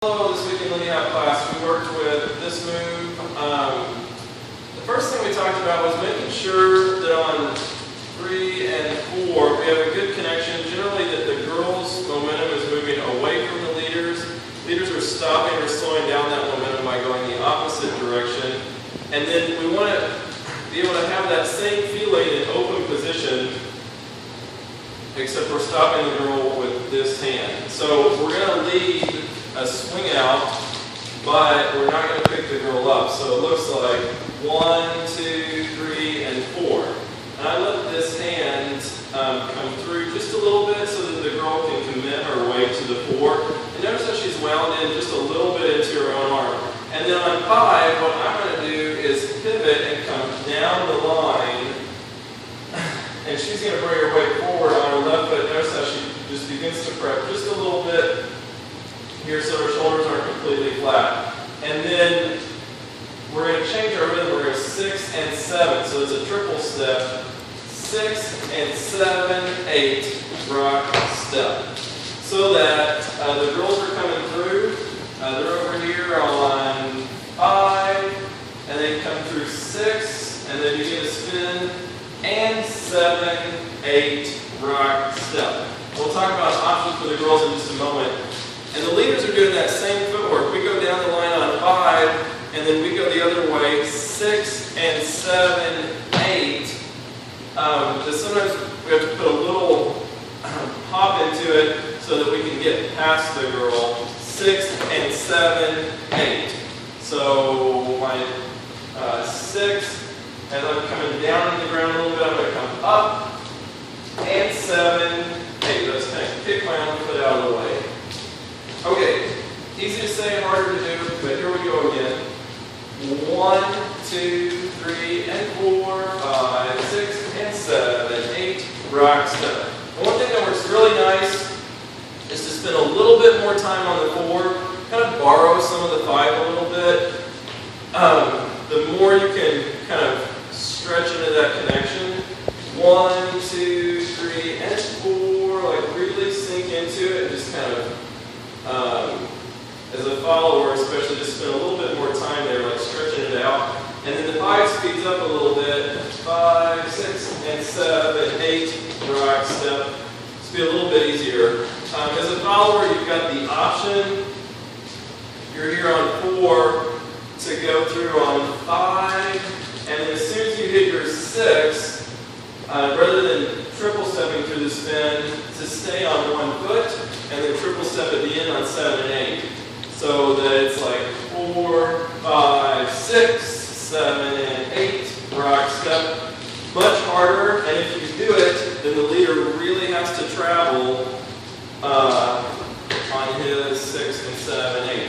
Hello, this week in Lindy class we worked with this move. The first thing we talked about was making sure that on 3 and 4 we have a good connection. Generally that the girls' momentum is moving away from the leaders. Leaders are stopping or slowing down that momentum by going the opposite direction. And then we want to be able to have that same feeling in open position, except we're stopping the girl with this hand. So we're going to lead a swing out, but we're not going to pick the girl up. So it looks like 1, 2, 3, and 4. And I let this hand come through just a little bit so that the girl can commit her weight to the 4. And notice how she's wound in just a little bit into her own arm. And then on 5, what I'm going to do is pivot and come down the line. And she's going to bring her weight forward on her left foot. Notice how she just begins to prep just a little bit here so her shoulders aren't completely flat. And then we're going to change our rhythm. We're going to 6 and 7. So it's a triple step. 6 and 7, 8, rock, step. So that the girls are coming through. They're over here on 5, and they come through 6, and then you get a spin, and 7, 8, rock, step. We'll talk about options for the girls in just a moment. And the leaders are doing that same footwork. We go down the line on 5, and then we go the other way, 6 and 7, 8. Because sometimes we have to put a little pop into it so that we can get past the girl. 6 and 7, 8. So my 6, as I'm coming down to the ground a little bit, I'm going to come up, and 7, 8. Let's kind of kick my own foot out of the way. Okay, easy to say, harder to do, but here we go again. 1, 2, 3, and 4, 5, 6, and 7, 8, rock, step. And one thing that works really nice is to spend a little bit more time on the 4, kind of borrow some of the 5 a little bit. The more you can kind of stretch into that connection. 1, 2, 3, and 4, like really sink into it and just kind of, as a follower especially, just spend a little bit more time there, like stretching it out. And then the 5 speeds up a little bit. 5, 6, and 7, 8, rock, step. Just be a little bit easier. As a follower, you've got the option, you're here on 4, to go through on 5, and then as soon as you hit your 6, rather than triple stepping through the spin, to stay on 1 foot, and then triple step at the end on 7 and 8. So that it's like 4, 5, 6, 7, and 8, rock, step. Much harder, and if you do it, then the leader really has to travel on his 6 and 7, 8.